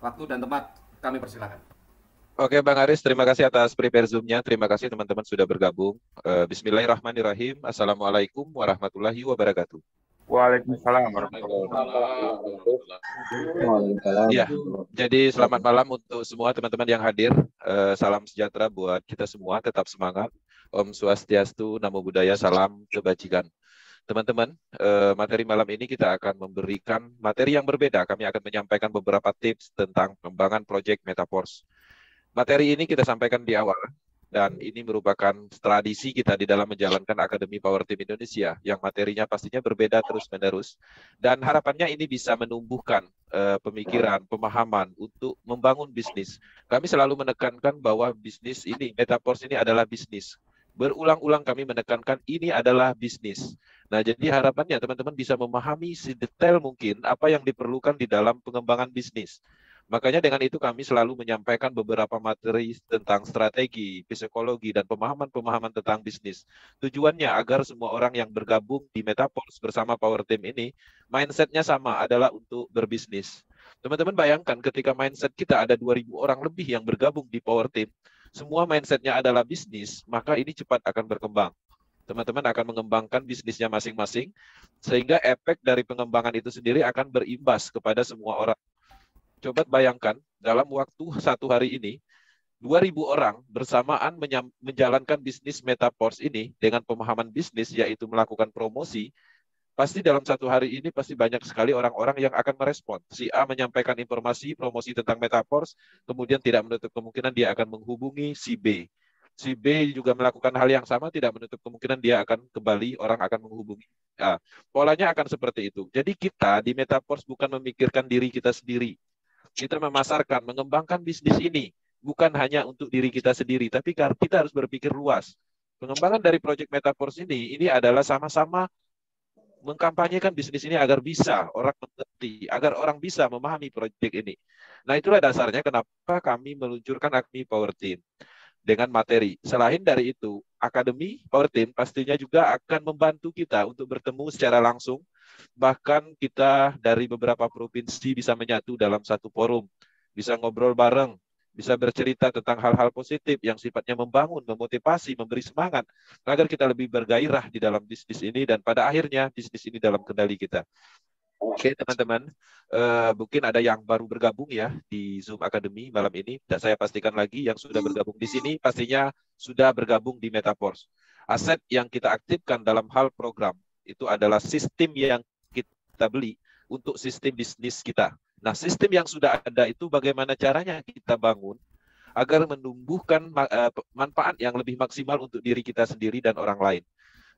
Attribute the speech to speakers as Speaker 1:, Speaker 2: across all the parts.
Speaker 1: Waktu dan tempat kami persilakan.
Speaker 2: Oke, Bang Aris, terima kasih atas prepare Zoom-nya. Terima kasih teman-teman sudah bergabung. Bismillahirrahmanirrahim. Assalamualaikum warahmatullahi wabarakatuh.
Speaker 3: Waalaikumsalam warahmatullahi
Speaker 4: Waalaikumsalam.
Speaker 2: Ya, jadi selamat malam untuk semua teman-teman yang hadir. Salam sejahtera buat kita semua. Tetap semangat. Om Swastiastu, Namo Buddhaya, salam kebajikan. Teman-teman, materi malam ini kita akan memberikan materi yang berbeda. Kami akan menyampaikan beberapa tips tentang pengembangan proyek Metaverse. Materi ini kita sampaikan di awal, dan ini merupakan tradisi kita di dalam menjalankan Akademi Power Team Indonesia, yang materinya pastinya berbeda terus-menerus, dan harapannya ini bisa menumbuhkan pemikiran, pemahaman untuk membangun bisnis. Kami selalu menekankan bahwa bisnis ini, Metaverse ini adalah bisnis. Berulang-ulang kami menekankan ini adalah bisnis. Nah, jadi harapannya teman-teman bisa memahami sedetail mungkin apa yang diperlukan di dalam pengembangan bisnis. Makanya dengan itu kami selalu menyampaikan beberapa materi tentang strategi, psikologi, dan pemahaman-pemahaman tentang bisnis. Tujuannya agar semua orang yang bergabung di Metaverse bersama Power Team ini, mindset-nya sama, adalah untuk berbisnis. Teman-teman bayangkan ketika mindset kita ada 2.000 orang lebih yang bergabung di Power Team, semua mindset-nya adalah bisnis, maka ini cepat akan berkembang. Teman-teman akan mengembangkan bisnisnya masing-masing, sehingga efek dari pengembangan itu sendiri akan berimbas kepada semua orang. Coba bayangkan, dalam waktu satu hari ini, 2.000 orang bersamaan menjalankan bisnis Metaverse ini dengan pemahaman bisnis, yaitu melakukan promosi. Pasti dalam satu hari ini pasti banyak sekali orang-orang yang akan merespon. Si A menyampaikan informasi, promosi tentang Metaverse, kemudian tidak menutup kemungkinan dia akan menghubungi si B. Si B juga melakukan hal yang sama, tidak menutup kemungkinan dia akan kembali, orang akan menghubungi A. Polanya akan seperti itu. Jadi kita di Metaverse bukan memikirkan diri kita sendiri. Kita memasarkan, mengembangkan bisnis ini bukan hanya untuk diri kita sendiri, tapi kita harus berpikir luas. Pengembangan dari proyek Metaverse ini adalah sama-sama mengkampanyekan bisnis ini agar bisa orang mengerti, agar orang bisa memahami proyek ini. Nah, itulah dasarnya kenapa kami meluncurkan Akademi Power Team dengan materi. Selain dari itu, Akademi Power Team pastinya juga akan membantu kita untuk bertemu secara langsung. Bahkan kita dari beberapa provinsi bisa menyatu dalam satu forum, bisa ngobrol bareng, bisa bercerita tentang hal-hal positif yang sifatnya membangun, memotivasi, memberi semangat, agar kita lebih bergairah di dalam bisnis ini, dan pada akhirnya bisnis ini dalam kendali kita. Oke, teman-teman, mungkin ada yang baru bergabung ya di Zoom Academy malam ini, dan saya pastikan lagi yang sudah bergabung di sini pastinya sudah bergabung di Metaverse. Aset yang kita aktifkan dalam hal program itu adalah sistem yang kita beli untuk sistem bisnis kita. Nah, sistem yang sudah ada itu bagaimana caranya kita bangun agar menumbuhkan manfaat yang lebih maksimal untuk diri kita sendiri dan orang lain.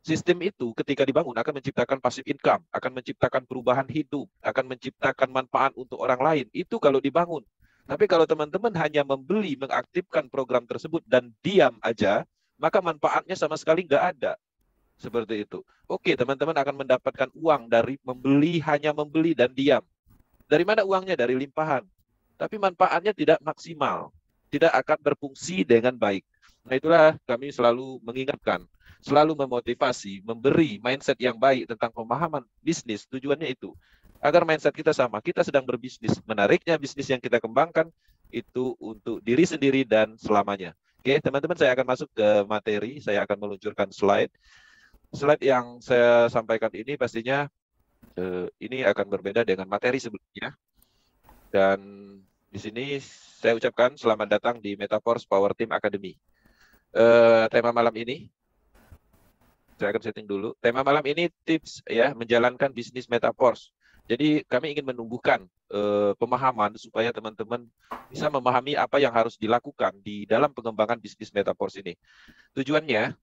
Speaker 2: Sistem itu ketika dibangun akan menciptakan passive income, akan menciptakan perubahan hidup, akan menciptakan manfaat untuk orang lain. Itu kalau dibangun. Tapi kalau teman-teman hanya membeli, mengaktifkan program tersebut dan diam aja, maka manfaatnya sama sekali nggak ada. Seperti itu. Oke, teman-teman akan mendapatkan uang dari membeli, hanya membeli dan diam. Dari mana uangnya? Dari limpahan. Tapi manfaatnya tidak maksimal. Tidak akan berfungsi dengan baik. Nah, itulah kami selalu mengingatkan, selalu memotivasi, memberi mindset yang baik tentang pemahaman bisnis. Tujuannya itu, agar mindset kita sama. Kita sedang berbisnis. Menariknya bisnis yang kita kembangkan itu untuk diri sendiri dan selamanya. Oke, teman-teman, saya akan masuk ke materi. Saya akan meluncurkan slide. Slide yang saya sampaikan ini pastinya ini akan berbeda dengan materi sebelumnya. Dan di sini saya ucapkan selamat datang di Metaverse Power Team Academy. Tema malam ini, saya akan setting dulu. Tema malam ini tips ya menjalankan bisnis Metaverse. Jadi kami ingin menumbuhkan pemahaman supaya teman-teman bisa memahami apa yang harus dilakukan di dalam pengembangan bisnis Metaverse ini. Tujuannya,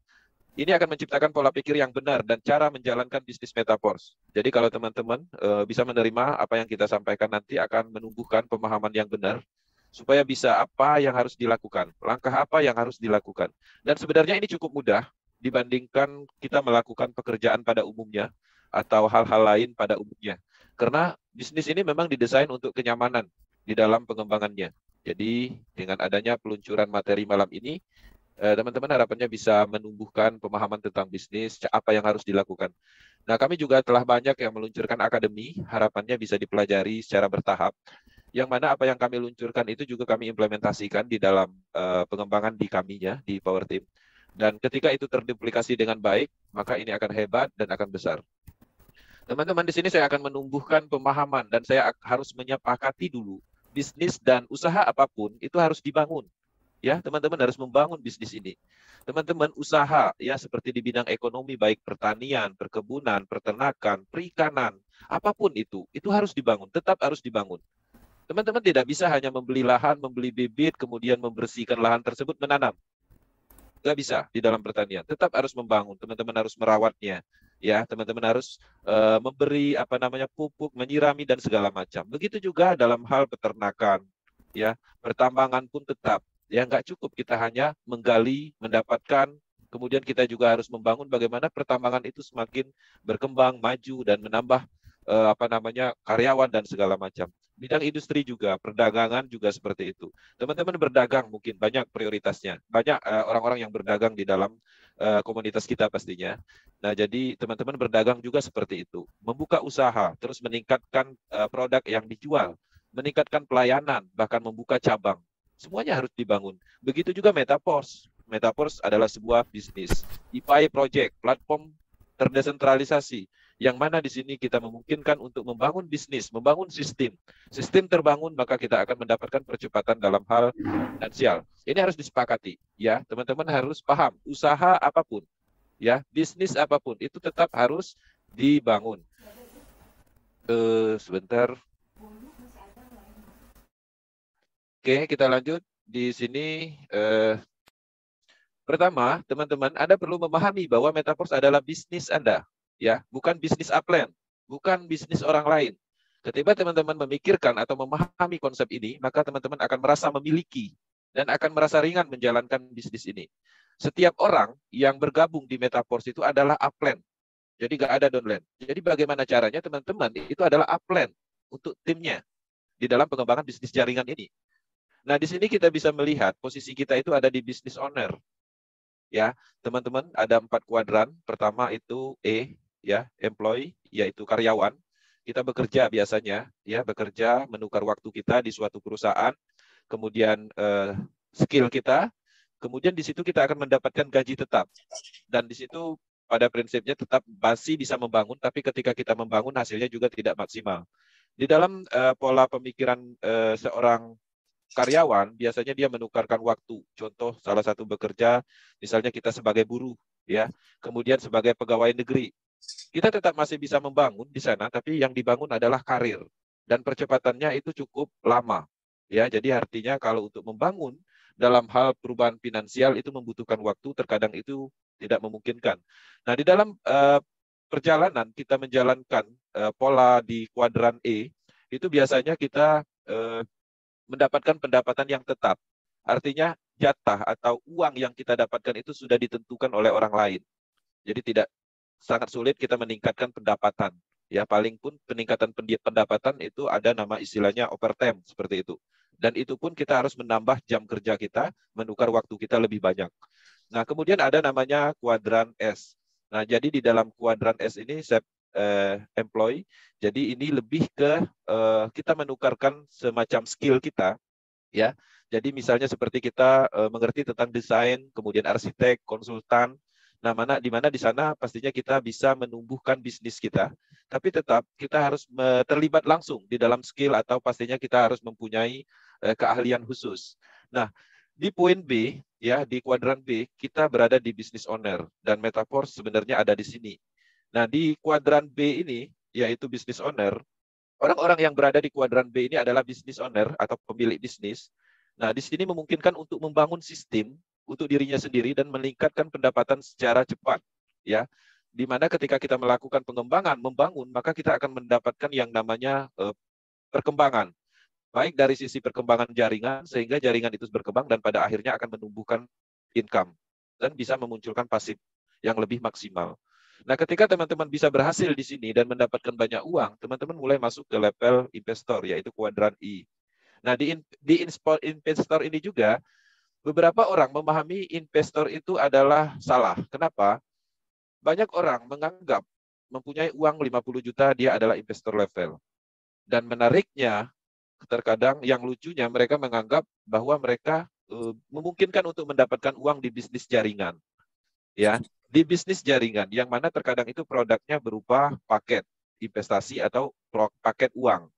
Speaker 2: ini akan menciptakan pola pikir yang benar dan cara menjalankan bisnis Metaverse. Jadi kalau teman-teman bisa menerima apa yang kita sampaikan nanti, akan menumbuhkan pemahaman yang benar, supaya bisa apa yang harus dilakukan, langkah apa yang harus dilakukan. Dan sebenarnya ini cukup mudah dibandingkan kita melakukan pekerjaan pada umumnya atau hal-hal lain pada umumnya. Karena bisnis ini memang didesain untuk kenyamanan di dalam pengembangannya. Jadi dengan adanya peluncuran materi malam ini, teman-teman harapannya bisa menumbuhkan pemahaman tentang bisnis, apa yang harus dilakukan. Nah, kami juga telah banyak yang meluncurkan akademi, harapannya bisa dipelajari secara bertahap. yang mana apa yang kami luncurkan itu juga kami implementasikan di dalam pengembangan di kaminya, di Power Team. Dan ketika itu terduplikasi dengan baik, maka ini akan hebat dan akan besar. Teman-teman, di sini saya akan menumbuhkan pemahaman dan saya harus menyepakati dulu bisnis dan usaha apapun itu harus dibangun. Ya, teman-teman harus membangun bisnis ini. Teman-teman usaha ya seperti di bidang ekonomi baik pertanian, perkebunan, peternakan, perikanan, apapun itu harus dibangun, tetap harus dibangun. Teman-teman tidak bisa hanya membeli lahan, membeli bibit, kemudian membersihkan lahan tersebut menanam. Nggak bisa di dalam pertanian, tetap harus membangun, teman-teman harus merawatnya, ya, teman-teman harus memberi pupuk, menyirami dan segala macam. Begitu juga dalam hal peternakan, ya, pertambangan pun tetap, ya, nggak cukup kita hanya menggali, mendapatkan, kemudian kita juga harus membangun bagaimana pertambangan itu semakin berkembang, maju dan menambah karyawan dan segala macam. Bidang industri juga, perdagangan juga seperti itu. Teman-teman berdagang mungkin banyak prioritasnya. Banyak orang-orang yang berdagang di dalam komunitas kita pastinya. Nah, jadi teman-teman berdagang juga seperti itu. Membuka usaha, terus meningkatkan produk yang dijual, meningkatkan pelayanan, bahkan membuka cabang. Semuanya harus dibangun. Begitu juga Metaforce. Metaforce adalah sebuah bisnis. DeFi project, platform terdesentralisasi, yang mana di sini kita memungkinkan untuk membangun bisnis, membangun sistem. Sistem terbangun, maka kita akan mendapatkan percepatan dalam hal finansial. Ini harus disepakati, ya. Teman-teman harus paham, usaha apapun, ya, bisnis apapun, itu tetap harus dibangun. Sebentar. Oke, kita lanjut. Di sini, pertama, teman-teman, Anda perlu memahami bahwa Metaforce adalah bisnis Anda. Ya, bukan bisnis upline, bukan bisnis orang lain. Ketika teman-teman memikirkan atau memahami konsep ini, maka teman-teman akan merasa memiliki dan akan merasa ringan menjalankan bisnis ini. Setiap orang yang bergabung di Metaforce itu adalah upline. Jadi nggak ada downline. Jadi bagaimana caranya teman-teman itu adalah upline untuk timnya di dalam pengembangan bisnis jaringan ini. Nah, di sini kita bisa melihat posisi kita itu ada di business owner. Ya, teman-teman, ada 4 kuadran. Pertama itu E, ya, employee, yaitu karyawan. Kita bekerja biasanya, ya, bekerja menukar waktu kita di suatu perusahaan, kemudian skill kita, kemudian di situ kita akan mendapatkan gaji tetap. Dan di situ pada prinsipnya tetap masih bisa membangun, tapi ketika kita membangun hasilnya juga tidak maksimal. Di dalam pola pemikiran seorang karyawan, biasanya dia menukarkan waktu. Contoh, salah satu bekerja, misalnya kita sebagai buruh, ya, kemudian sebagai pegawai negeri. Kita tetap masih bisa membangun di sana, tapi yang dibangun adalah karir. Dan percepatannya itu cukup lama. Ya, jadi artinya kalau untuk membangun dalam hal perubahan finansial itu membutuhkan waktu, terkadang itu tidak memungkinkan. Nah, di dalam perjalanan kita menjalankan pola di kuadran E, itu biasanya kita mendapatkan pendapatan yang tetap. Artinya jatah atau uang yang kita dapatkan itu sudah ditentukan oleh orang lain. Jadi tidak sangat sulit kita meningkatkan pendapatan. Ya, paling pun peningkatan pendapatan itu ada nama istilahnya overtime seperti itu. Dan itu pun kita harus menambah jam kerja kita, menukar waktu kita lebih banyak. Nah, kemudian ada namanya kuadran S. Nah, jadi di dalam kuadran S ini employee, jadi ini lebih ke kita menukarkan semacam skill kita, ya. Jadi misalnya seperti kita mengerti tentang desain, kemudian arsitek, konsultan. Nah, di mana di sana pastinya kita bisa menumbuhkan bisnis kita, tapi tetap kita harus terlibat langsung di dalam skill atau pastinya kita harus mempunyai keahlian khusus. Nah, di poin B, ya, di kuadran B, kita berada di business owner dan Metaforce sebenarnya ada di sini. Nah, di kuadran B ini, yaitu business owner, orang-orang yang berada di kuadran B ini adalah business owner atau pemilik bisnis. Nah, di sini memungkinkan untuk membangun sistem untuk dirinya sendiri dan meningkatkan pendapatan secara cepat, ya. Di mana ketika kita melakukan pengembangan, membangun, maka kita akan mendapatkan yang namanya perkembangan. Baik dari sisi perkembangan jaringan, sehingga jaringan itu berkembang dan pada akhirnya akan menumbuhkan income dan bisa memunculkan pasif yang lebih maksimal. Nah, ketika teman-teman bisa berhasil di sini dan mendapatkan banyak uang, teman-teman mulai masuk ke level investor, yaitu kuadran I. Nah, di investor ini juga, beberapa orang memahami investor itu adalah salah. Kenapa? Banyak orang menganggap mempunyai uang 50 juta, dia adalah investor level. Dan menariknya, terkadang yang lucunya mereka menganggap bahwa mereka memungkinkan untuk mendapatkan uang di bisnis jaringan. Ya, di bisnis jaringan yang mana terkadang itu produknya berupa paket investasi atau paket uang.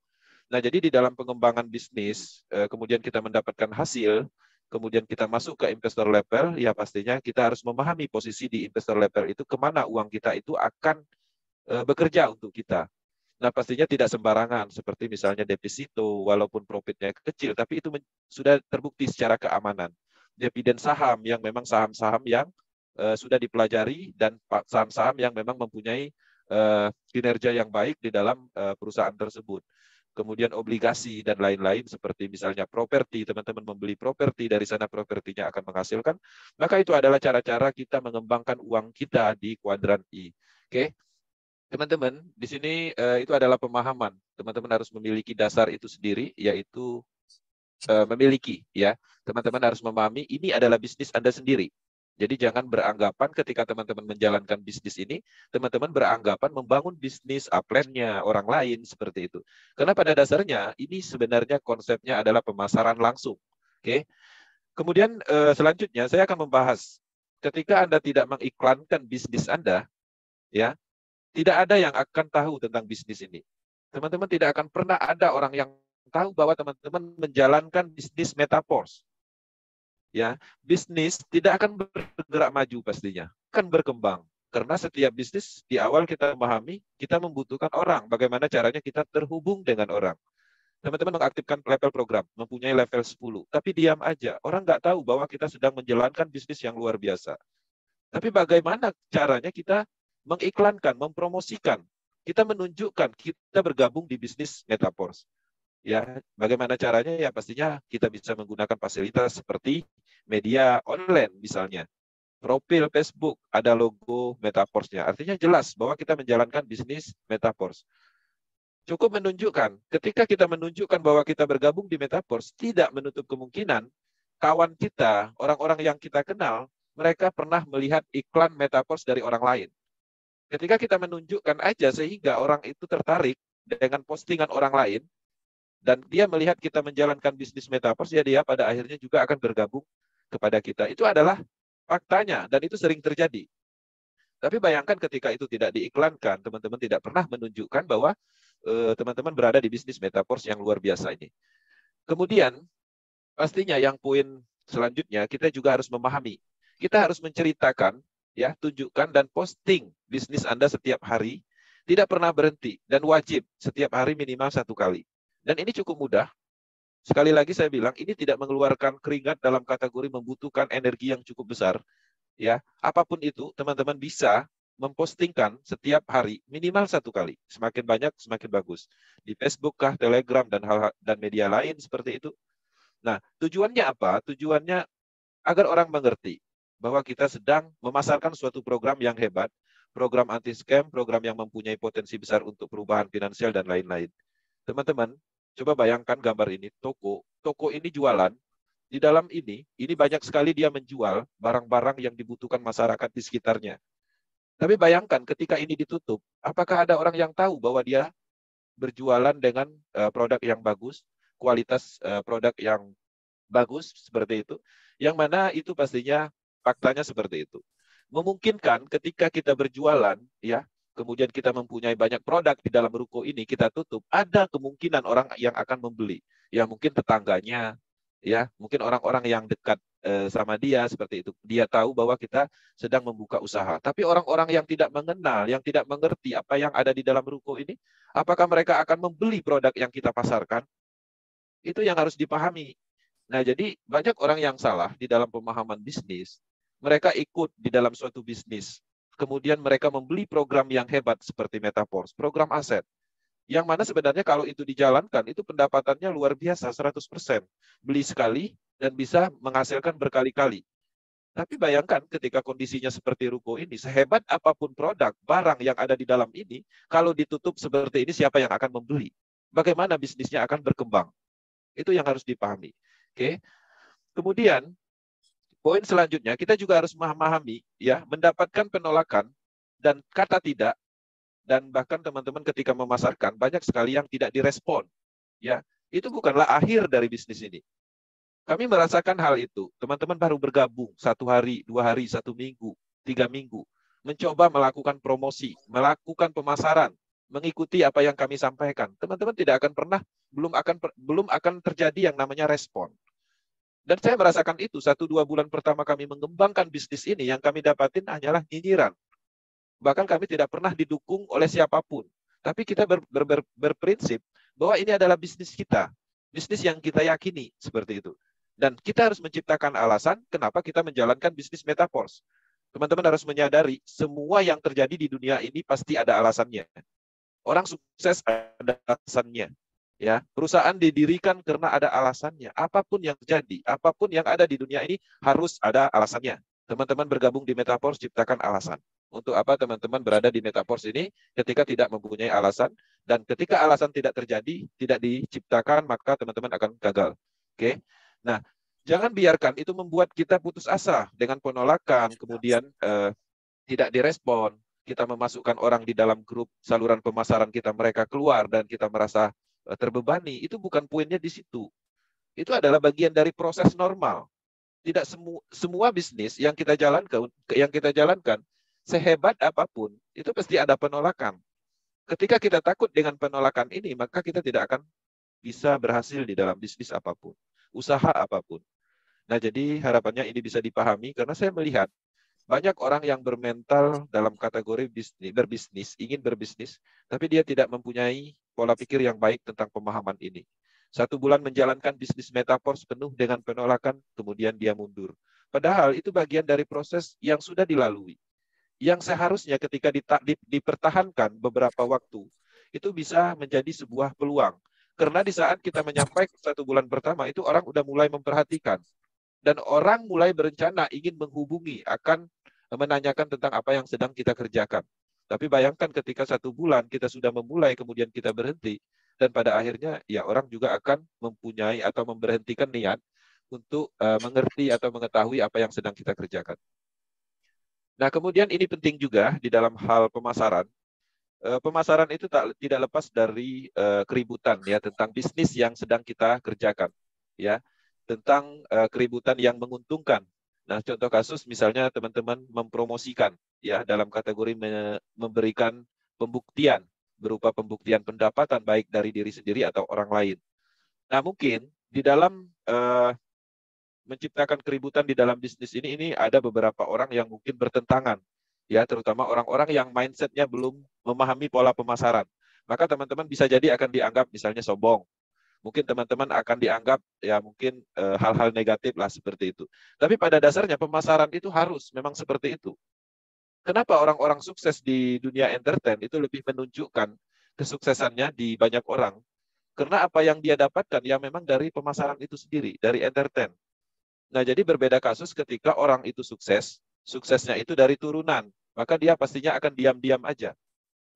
Speaker 2: Nah, jadi di dalam pengembangan bisnis, kemudian kita mendapatkan hasil, kemudian kita masuk ke investor level, ya pastinya kita harus memahami posisi di investor level itu kemana uang kita itu akan bekerja untuk kita. Nah, pastinya tidak sembarangan, seperti misalnya deposito, walaupun profitnya kecil, tapi itu sudah terbukti secara keamanan. Dividen saham yang memang saham-saham yang sudah dipelajari dan saham-saham yang memang mempunyai kinerja yang baik di dalam perusahaan tersebut. Kemudian obligasi dan lain-lain seperti misalnya properti, teman-teman membeli properti, dari sana propertinya akan menghasilkan, maka itu adalah cara-cara kita mengembangkan uang kita di kuadran I. Oke, teman-teman, di sini itu adalah pemahaman. Teman-teman harus memiliki dasar itu sendiri, yaitu memiliki, ya. Teman-teman harus memahami ini adalah bisnis Anda sendiri. Jadi jangan beranggapan ketika teman-teman menjalankan bisnis ini, teman-teman beranggapan membangun bisnis upline-nya orang lain seperti itu. Karena pada dasarnya ini sebenarnya konsepnya adalah pemasaran langsung. Oke. Kemudian selanjutnya saya akan membahas ketika Anda tidak mengiklankan bisnis Anda, ya, tidak ada yang akan tahu tentang bisnis ini. Teman-teman tidak akan pernah ada orang yang tahu bahwa teman-teman menjalankan bisnis Metaforce. Ya, bisnis tidak akan bergerak maju pastinya, akan berkembang. Karena setiap bisnis di awal kita memahami, kita membutuhkan orang. Bagaimana caranya kita terhubung dengan orang. Teman-teman mengaktifkan level program, mempunyai level 10, tapi diam aja. Orang nggak tahu bahwa kita sedang menjalankan bisnis yang luar biasa. Tapi bagaimana caranya kita mengiklankan, mempromosikan, kita menunjukkan kita bergabung di bisnis Metaforce. Ya, bagaimana caranya? Ya pastinya kita bisa menggunakan fasilitas seperti media online misalnya. Profil Facebook ada logo Metaforce-nya. Artinya jelas bahwa kita menjalankan bisnis Metaforce. Cukup menunjukkan, ketika kita menunjukkan bahwa kita bergabung di Metaforce, tidak menutup kemungkinan kawan kita, orang-orang yang kita kenal, mereka pernah melihat iklan Metaforce dari orang lain. Ketika kita menunjukkan aja sehingga orang itu tertarik dengan postingan orang lain, dan dia melihat kita menjalankan bisnis Metaverse, ya dia pada akhirnya juga akan bergabung kepada kita. Itu adalah faktanya, dan itu sering terjadi. Tapi bayangkan ketika itu tidak diiklankan, teman-teman tidak pernah menunjukkan bahwa teman-teman berada di bisnis Metaverse yang luar biasa ini. Kemudian, pastinya yang poin selanjutnya, kita juga harus memahami. Kita harus menceritakan, ya, tunjukkan dan posting bisnis Anda setiap hari, tidak pernah berhenti, dan wajib setiap hari minimal 1 kali. Dan ini cukup mudah. Sekali lagi saya bilang, ini tidak mengeluarkan keringat dalam kategori membutuhkan energi yang cukup besar. Ya, apapun itu, teman-teman bisa mempostingkan setiap hari minimal 1 kali. Semakin banyak, semakin bagus. Di Facebook kah, Telegram, dan media lain seperti itu. Nah, tujuannya apa? Tujuannya agar orang mengerti bahwa kita sedang memasarkan suatu program yang hebat, program anti-scam, program yang mempunyai potensi besar untuk perubahan finansial, dan lain-lain. Teman-teman, coba bayangkan gambar ini, toko. Toko ini jualan. Di dalam ini banyak sekali dia menjual barang-barang yang dibutuhkan masyarakat di sekitarnya. Tapi bayangkan ketika ini ditutup, apakah ada orang yang tahu bahwa dia berjualan dengan produk yang bagus, kualitas produk yang bagus, seperti itu. Yang mana itu pastinya faktanya seperti itu. Memungkinkan ketika kita berjualan, ya, kemudian kita mempunyai banyak produk di dalam ruko ini, kita tutup, ada kemungkinan orang yang akan membeli. Ya mungkin tetangganya, ya mungkin orang-orang yang dekat sama dia, seperti itu. Dia tahu bahwa kita sedang membuka usaha. Tapi orang-orang yang tidak mengenal, yang tidak mengerti apa yang ada di dalam ruko ini, apakah mereka akan membeli produk yang kita pasarkan? Itu yang harus dipahami. Nah, jadi banyak orang yang salah di dalam pemahaman bisnis. Mereka ikut di dalam suatu bisnis. Kemudian mereka membeli program yang hebat seperti Metaforce, program aset. Yang mana sebenarnya kalau itu dijalankan, itu pendapatannya luar biasa, 100%. Beli sekali dan bisa menghasilkan berkali-kali. Tapi bayangkan ketika kondisinya seperti ruko ini, sehebat apapun produk, barang yang ada di dalam ini, kalau ditutup seperti ini, siapa yang akan membeli? Bagaimana bisnisnya akan berkembang? Itu yang harus dipahami. Oke. Kemudian, poin selanjutnya, kita juga harus memahami, ya, mendapatkan penolakan dan kata tidak, dan bahkan teman-teman ketika memasarkan banyak sekali yang tidak direspon, ya. itu bukanlah akhir dari bisnis ini. Kami merasakan hal itu. Teman-teman baru bergabung 1 hari, 2 hari, 1 minggu, 3 minggu, mencoba melakukan promosi, melakukan pemasaran, mengikuti apa yang kami sampaikan. Teman-teman tidak akan pernah, belum akan terjadi yang namanya respon. Dan saya merasakan itu 1-2 bulan pertama kami mengembangkan bisnis ini, yang kami dapatin hanyalah nyinyiran. Bahkan kami tidak pernah didukung oleh siapapun. Tapi kita berprinsip bahwa ini adalah bisnis kita, bisnis yang kita yakini seperti itu. Dan kita harus menciptakan alasan kenapa kita menjalankan bisnis Metaforce. Teman-teman harus menyadari semua yang terjadi di dunia ini pasti ada alasannya. Orang sukses ada alasannya. Ya, perusahaan didirikan karena ada alasannya. Apapun yang terjadi, apapun yang ada di dunia ini harus ada alasannya. Teman-teman bergabung di Metaforce, ciptakan alasan. Untuk apa teman-teman berada di Metaforce ini ketika tidak mempunyai alasan, dan ketika alasan tidak terjadi, tidak diciptakan, maka teman-teman akan gagal. Oke? Nah, jangan biarkan itu membuat kita putus asa dengan penolakan, kemudian tidak direspon, kita memasukkan orang di dalam grup saluran pemasaran kita, mereka keluar dan kita merasa terbebani. Itu bukan poinnya di situ. Itu adalah bagian dari proses normal. Tidak semua bisnis yang kita jalankan sehebat apapun, itu pasti ada penolakan. Ketika kita takut dengan penolakan ini, maka kita tidak akan bisa berhasil di dalam bisnis apapun, usaha apapun. Nah, jadi harapannya ini bisa dipahami, karena saya melihat banyak orang yang bermental dalam kategori berbisnis, ingin berbisnis, tapi dia tidak mempunyai pola pikir yang baik tentang pemahaman ini. 1 bulan menjalankan bisnis Metaforce penuh dengan penolakan, kemudian dia mundur. Padahal itu bagian dari proses yang sudah dilalui. Yang seharusnya ketika dipertahankan beberapa waktu, itu bisa menjadi sebuah peluang. Karena di saat kita menyampaikan 1 bulan pertama, itu orang udah mulai memperhatikan. Dan orang mulai berencana ingin menghubungi, akan menanyakan tentang apa yang sedang kita kerjakan. Tapi bayangkan ketika 1 bulan kita sudah memulai, kemudian kita berhenti, dan pada akhirnya ya orang juga akan mempunyai atau memberhentikan niat untuk mengerti atau mengetahui apa yang sedang kita kerjakan. Nah, kemudian ini penting juga di dalam hal pemasaran. Pemasaran itu tidak lepas dari keributan ya, tentang bisnis yang sedang kita kerjakan, ya, tentang keributan yang menguntungkan. Nah, contoh kasus misalnya teman-teman mempromosikan ya, dalam kategori memberikan pembuktian berupa pembuktian pendapatan baik dari diri sendiri atau orang lain. Nah, mungkin di dalam menciptakan keributan di dalam bisnis ini ada beberapa orang yang mungkin bertentangan, ya, terutama orang-orang yang mindsetnya belum memahami pola pemasaran. Maka teman-teman bisa jadi akan dianggap misalnya sombong. Mungkin teman-teman akan dianggap ya mungkin hal-hal negatif lah seperti itu. Tapi pada dasarnya pemasaran itu harus memang seperti itu. Kenapa orang-orang sukses di dunia entertain itu lebih menunjukkan kesuksesannya di banyak orang? Karena apa yang dia dapatkan ya memang dari pemasaran itu sendiri, dari entertain. Nah, jadi berbeda kasus ketika orang itu sukses, suksesnya itu dari turunan, maka dia pastinya akan diam-diam aja.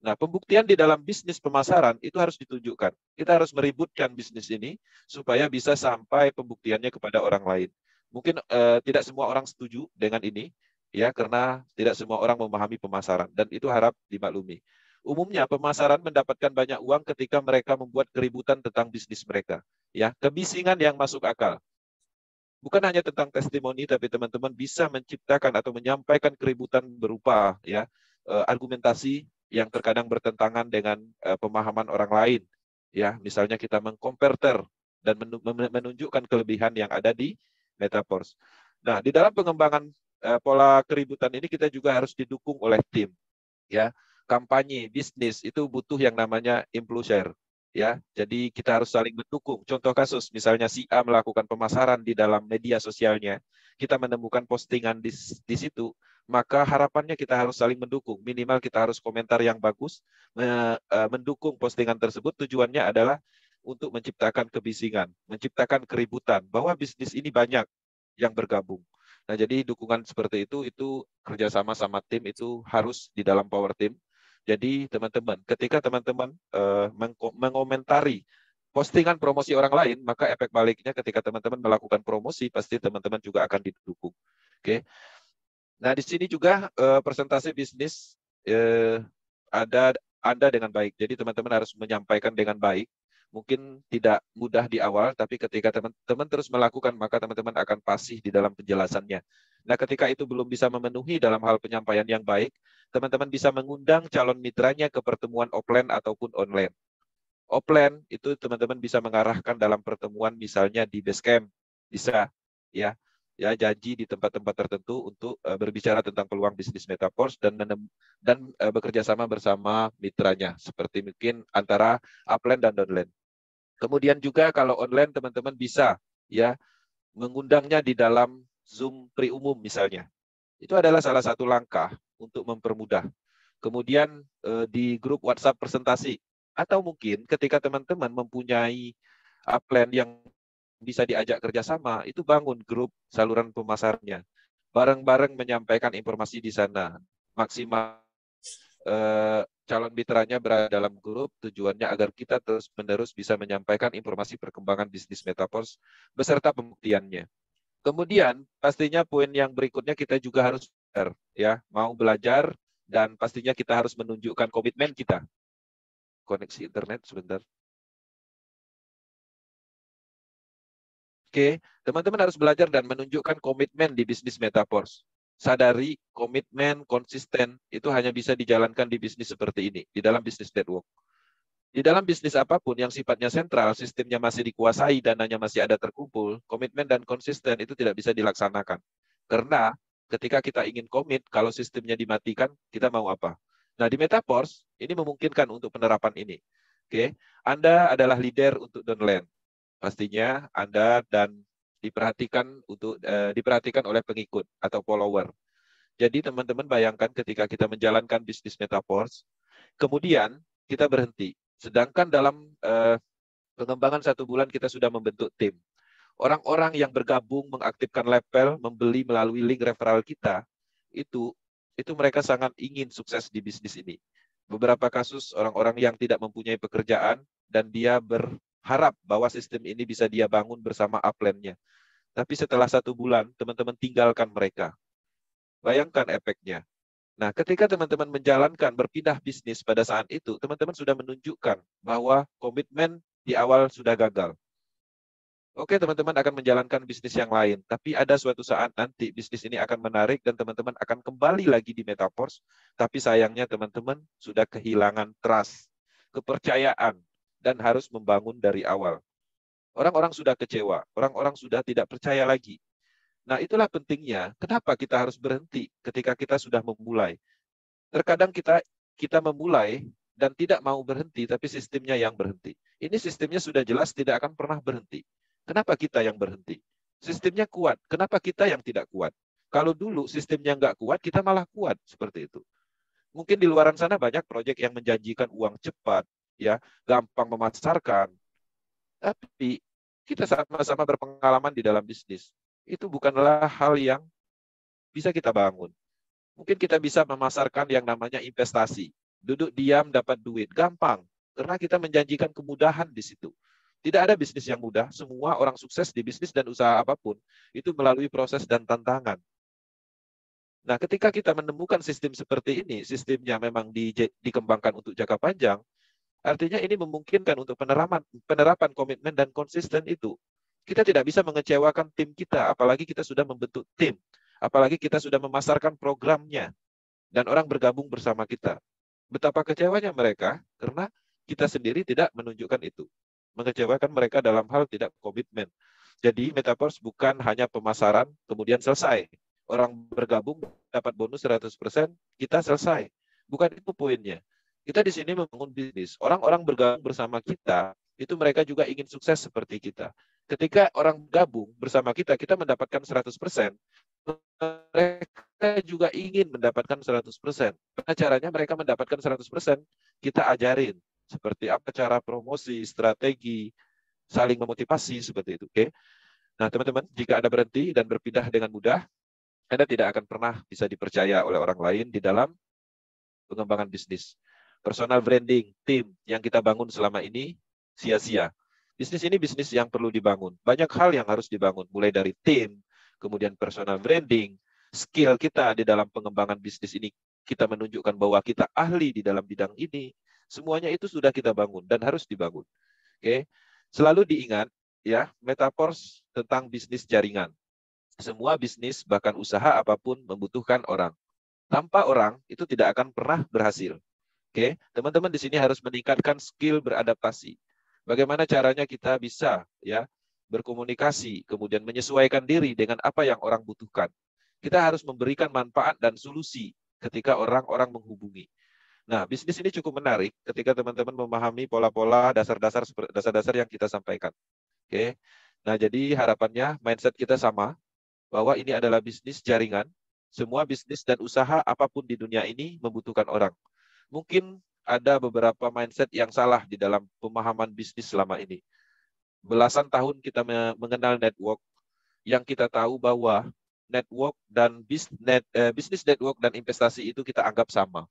Speaker 2: Nah, pembuktian di dalam bisnis pemasaran itu harus ditunjukkan. Kita harus meributkan bisnis ini supaya bisa sampai pembuktiannya kepada orang lain. Mungkin tidak semua orang setuju dengan ini, ya, karena tidak semua orang memahami pemasaran, dan itu harap dimaklumi. Umumnya pemasaran mendapatkan banyak uang ketika mereka membuat keributan tentang bisnis mereka, ya, kebisingan yang masuk akal. Bukan hanya tentang testimoni, tapi teman-teman bisa menciptakan atau menyampaikan keributan berupa ya argumentasi yang terkadang bertentangan dengan pemahaman orang lain. Ya, misalnya kita mengkomperter dan menunjukkan kelebihan yang ada di Metaforce. Nah, di dalam pengembangan pola keributan ini kita juga harus didukung oleh tim. Ya, kampanye bisnis itu butuh yang namanya influencer. Ya, jadi kita harus saling mendukung. Contoh kasus, misalnya si A melakukan pemasaran di dalam media sosialnya, kita menemukan postingan di situ, maka harapannya kita harus saling mendukung. Minimal kita harus komentar yang bagus, mendukung postingan tersebut. Tujuannya adalah untuk menciptakan kebisingan, menciptakan keributan, bahwa bisnis ini banyak yang bergabung. Nah, jadi dukungan seperti itu kerjasama sama tim itu harus di dalam power team. Jadi teman-teman, ketika teman-teman mengomentari postingan promosi orang lain, maka efek baliknya ketika teman-teman melakukan promosi, pasti teman-teman juga akan didukung. Oke. Nah, di sini juga presentasi bisnis ada dengan baik. Jadi teman-teman harus menyampaikan dengan baik, Mungkin tidak mudah di awal, tapi ketika teman-teman terus melakukan, maka teman-teman akan fasih di dalam penjelasannya. Nah, ketika itu belum bisa memenuhi dalam hal penyampaian yang baik, teman-teman bisa mengundang calon mitranya ke pertemuan offline ataupun online. Offline itu teman-teman bisa mengarahkan dalam pertemuan misalnya di Basecamp, bisa ya. Ya, janji di tempat-tempat tertentu untuk berbicara tentang peluang bisnis Metaverse dan bekerja sama bersama mitranya, seperti mungkin antara upline dan downline. Kemudian juga kalau online teman-teman bisa ya mengundangnya di dalam Zoom pre-umum misalnya. Itu adalah salah satu langkah untuk mempermudah. Kemudian di grup WhatsApp presentasi atau mungkin ketika teman-teman mempunyai upline yang bisa diajak kerjasama, itu bangun grup saluran pemasarnya. Bareng-bareng menyampaikan informasi di sana. Maksimal calon mitranya berada dalam grup, tujuannya agar kita terus-menerus bisa menyampaikan informasi perkembangan bisnis Metaverse beserta pembuktiannya. Kemudian, pastinya poin yang berikutnya kita juga harus belajar, ya, mau belajar dan pastinya kita harus menunjukkan komitmen kita. Koneksi internet sebentar. Oke, teman-teman harus belajar dan menunjukkan komitmen di bisnis Metaverse. Sadari, komitmen, konsisten, itu hanya bisa dijalankan di bisnis seperti ini, di dalam bisnis network. Di dalam bisnis apapun yang sifatnya sentral, sistemnya masih dikuasai, dananya masih ada terkumpul, komitmen dan konsisten itu tidak bisa dilaksanakan. Karena ketika kita ingin komit, kalau sistemnya dimatikan, kita mau apa? Nah, di Metaverse, ini memungkinkan untuk penerapan ini. Oke, Anda adalah leader untuk downline. Pastinya Anda dan diperhatikan oleh pengikut atau follower. Jadi teman-teman bayangkan ketika kita menjalankan bisnis Metaverse, kemudian kita berhenti. Sedangkan dalam pengembangan 1 bulan kita sudah membentuk tim. Orang-orang yang bergabung mengaktifkan level, membeli melalui link referral kita, itu mereka sangat ingin sukses di bisnis ini. Beberapa kasus orang-orang yang tidak mempunyai pekerjaan dan dia berharap bahwa sistem ini bisa dia bangun bersama upline-nya. Tapi setelah 1 bulan, teman-teman tinggalkan mereka. Bayangkan efeknya. Nah, ketika teman-teman menjalankan berpindah bisnis pada saat itu, teman-teman sudah menunjukkan bahwa komitmen di awal sudah gagal. Oke, teman-teman akan menjalankan bisnis yang lain, tapi ada suatu saat nanti bisnis ini akan menarik dan teman-teman akan kembali lagi di Metaverse, tapi sayangnya teman-teman sudah kehilangan trust, kepercayaan, dan harus membangun dari awal. Orang-orang sudah kecewa, orang-orang sudah tidak percaya lagi. Nah, itulah pentingnya. Kenapa kita harus berhenti ketika kita sudah memulai? Terkadang kita memulai dan tidak mau berhenti, tapi sistemnya yang berhenti. Ini sistemnya sudah jelas tidak akan pernah berhenti. Kenapa kita yang berhenti? Sistemnya kuat. Kenapa kita yang tidak kuat? Kalau dulu sistemnya nggak kuat, kita malah kuat seperti itu. Mungkin di luaran sana banyak proyek yang menjanjikan uang cepat, ya, gampang memasarkan. Tapi kita sama-sama berpengalaman di dalam bisnis. Itu bukanlah hal yang bisa kita bangun. Mungkin kita bisa memasarkan yang namanya investasi. Duduk diam dapat duit. Gampang. Karena kita menjanjikan kemudahan di situ. Tidak ada bisnis yang mudah. Semua orang sukses di bisnis dan usaha apapun itu melalui proses dan tantangan. Nah, ketika kita menemukan sistem seperti ini, sistemnya memang dikembangkan untuk jangka panjang, artinya ini memungkinkan untuk penerapan komitmen dan konsisten itu. Kita tidak bisa mengecewakan tim kita, apalagi kita sudah membentuk tim. Apalagi kita sudah memasarkan programnya. Dan orang bergabung bersama kita. Betapa kecewanya mereka, karena kita sendiri tidak menunjukkan itu. Mengecewakan mereka dalam hal tidak komitmen. Jadi Metaverse bukan hanya pemasaran, kemudian selesai. Orang bergabung dapat bonus 100%, kita selesai. Bukan itu poinnya. Kita di sini membangun bisnis. Orang-orang bergabung bersama kita, itu mereka juga ingin sukses seperti kita. Ketika orang gabung bersama kita, kita mendapatkan 100%, mereka juga ingin mendapatkan 100%. Bagaimana caranya mereka mendapatkan 100%? Kita ajarin seperti apa cara promosi, strategi, saling memotivasi seperti itu. Oke. Nah, teman-teman, jika Anda berhenti dan berpindah dengan mudah, Anda tidak akan pernah bisa dipercaya oleh orang lain di dalam pengembangan bisnis. Personal branding, tim yang kita bangun selama ini sia-sia. Bisnis ini bisnis yang perlu dibangun. Banyak hal yang harus dibangun, mulai dari tim, kemudian personal branding, skill kita di dalam pengembangan bisnis ini, kita menunjukkan bahwa kita ahli di dalam bidang ini, semuanya itu sudah kita bangun dan harus dibangun. Oke. Selalu diingat ya, metaverse tentang bisnis jaringan. Semua bisnis bahkan usaha apapun membutuhkan orang. Tanpa orang itu tidak akan pernah berhasil. Oke, teman-teman di sini harus meningkatkan skill beradaptasi. Bagaimana caranya kita bisa ya berkomunikasi, kemudian menyesuaikan diri dengan apa yang orang butuhkan. Kita harus memberikan manfaat dan solusi ketika orang-orang menghubungi. Nah, bisnis ini cukup menarik ketika teman-teman memahami pola-pola dasar-dasar yang kita sampaikan. Oke. Nah, jadi harapannya mindset kita sama bahwa ini adalah bisnis jaringan. Semua bisnis dan usaha apapun di dunia ini membutuhkan orang. Mungkin ada beberapa mindset yang salah di dalam pemahaman bisnis selama ini. Belasan tahun kita mengenal network, yang kita tahu bahwa network dan bisnis network dan investasi itu kita anggap sama.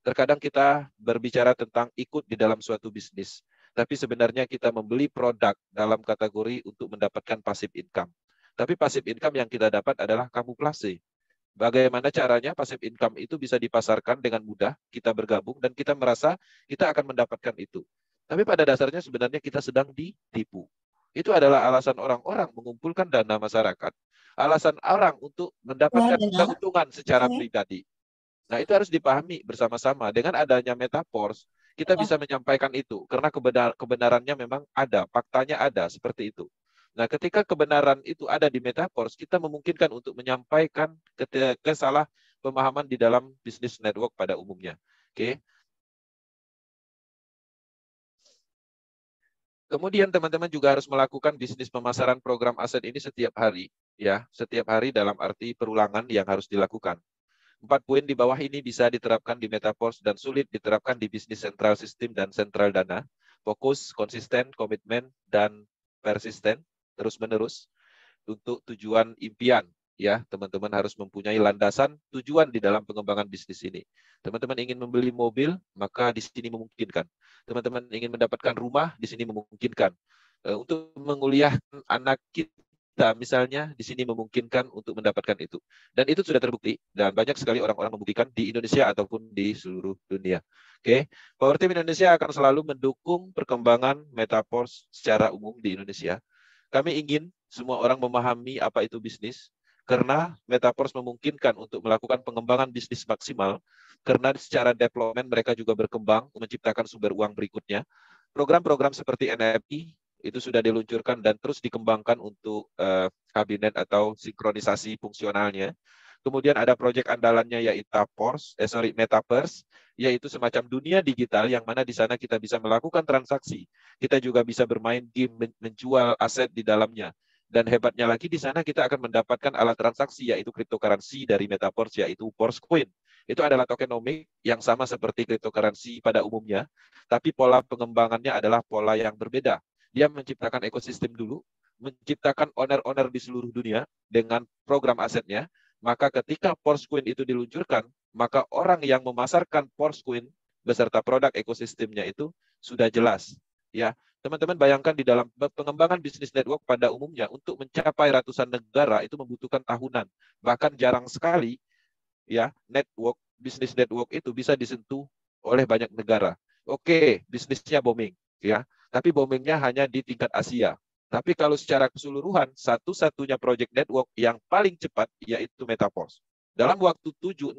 Speaker 2: Terkadang kita berbicara tentang ikut di dalam suatu bisnis, tapi sebenarnya kita membeli produk dalam kategori untuk mendapatkan passive income. Tapi passive income yang kita dapat adalah kamuflase. Bagaimana caranya passive income itu bisa dipasarkan dengan mudah, kita bergabung, dan kita merasa kita akan mendapatkan itu. Tapi pada dasarnya sebenarnya kita sedang ditipu. Itu adalah alasan orang-orang mengumpulkan dana masyarakat. Alasan orang untuk mendapatkan keuntungan secara pribadi. Nah, itu harus dipahami bersama-sama. Dengan adanya metaverse, kita bisa menyampaikan itu. Karena kebenarannya memang ada, faktanya ada, seperti itu. Nah, ketika kebenaran itu ada di metaverse, kita memungkinkan untuk menyampaikan kesalah pemahaman di dalam bisnis network pada umumnya. Oke. Kemudian teman-teman juga harus melakukan bisnis pemasaran program aset ini setiap hari. Ya, setiap hari dalam arti perulangan yang harus dilakukan. 4 poin di bawah ini bisa diterapkan di metaverse dan sulit diterapkan di bisnis sentral sistem dan sentral dana. Fokus, konsisten, komitmen, dan persisten, terus-menerus, untuk tujuan impian. Ya, teman-teman harus mempunyai landasan tujuan di dalam pengembangan bisnis ini. Teman-teman ingin membeli mobil, maka di sini memungkinkan. Teman-teman ingin mendapatkan rumah, di sini memungkinkan. Untuk menguliahkan anak kita, misalnya, di sini memungkinkan untuk mendapatkan itu. Dan itu sudah terbukti, dan banyak sekali orang-orang membuktikan di Indonesia ataupun di seluruh dunia. Oke, Power Team Indonesia akan selalu mendukung perkembangan metaverse secara umum di Indonesia. Kami ingin semua orang memahami apa itu bisnis, karena metaverse memungkinkan untuk melakukan pengembangan bisnis maksimal, karena secara development mereka juga berkembang, menciptakan sumber uang berikutnya. Program-program seperti NFT itu sudah diluncurkan dan terus dikembangkan untuk kabinet atau sinkronisasi fungsionalnya. Kemudian ada proyek andalannya yaitu Metaverse, yaitu semacam dunia digital yang mana di sana kita bisa melakukan transaksi. Kita juga bisa bermain game, menjual aset di dalamnya. Dan hebatnya lagi di sana kita akan mendapatkan alat transaksi yaitu cryptocurrency dari Metaverse yaitu Coin. Itu adalah tokenomic yang sama seperti cryptocurrency pada umumnya, tapi pola pengembangannya adalah pola yang berbeda. Dia menciptakan ekosistem dulu, menciptakan owner-owner di seluruh dunia dengan program asetnya. Maka ketika Coin itu diluncurkan, maka orang yang memasarkan Coin beserta produk ekosistemnya itu sudah jelas. Ya, teman-teman bayangkan di dalam pengembangan bisnis network pada umumnya untuk mencapai ratusan negara itu membutuhkan tahunan. Bahkan jarang sekali ya bisnis network itu bisa disentuh oleh banyak negara. Oke, bisnisnya booming ya, tapi boomingnya hanya di tingkat Asia. Tapi kalau secara keseluruhan, satu-satunya project network yang paling cepat yaitu Metaverse. Dalam waktu 7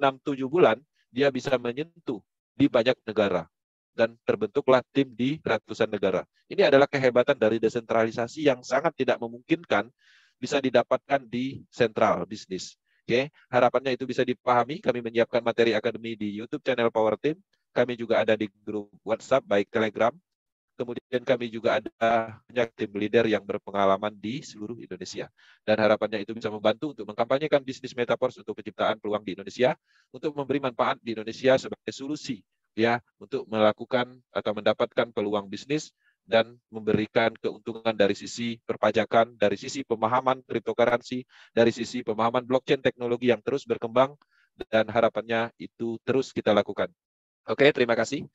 Speaker 2: bulan, dia bisa menyentuh di banyak negara. Dan terbentuklah tim di ratusan negara. Ini adalah kehebatan dari desentralisasi yang sangat tidak memungkinkan bisa didapatkan di sentral bisnis. Oke, harapannya itu bisa dipahami. Kami menyiapkan materi akademi di YouTube channel Power Team. Kami juga ada di grup WhatsApp, baik Telegram. Kemudian kami juga ada banyak tim leader yang berpengalaman di seluruh Indonesia. Dan harapannya itu bisa membantu untuk mengkampanyekan bisnis metaverse untuk penciptaan peluang di Indonesia, untuk memberi manfaat di Indonesia sebagai solusi ya untuk melakukan atau mendapatkan peluang bisnis dan memberikan keuntungan dari sisi perpajakan, dari sisi pemahaman cryptocurrency, dari sisi pemahaman blockchain teknologi yang terus berkembang, dan harapannya itu terus kita lakukan. Oke, terima kasih.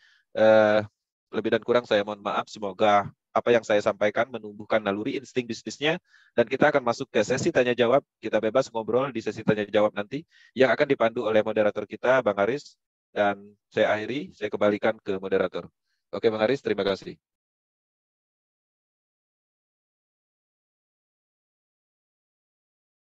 Speaker 2: Lebih dan kurang saya mohon maaf. Semoga apa yang saya sampaikan menumbuhkan naluri insting bisnisnya, dan kita akan masuk ke sesi tanya jawab. Kita bebas ngobrol di sesi tanya jawab nanti yang akan dipandu oleh moderator kita, Bang Aris. Dan saya akhiri, saya kembalikan ke moderator. Oke, Bang Aris, terima kasih.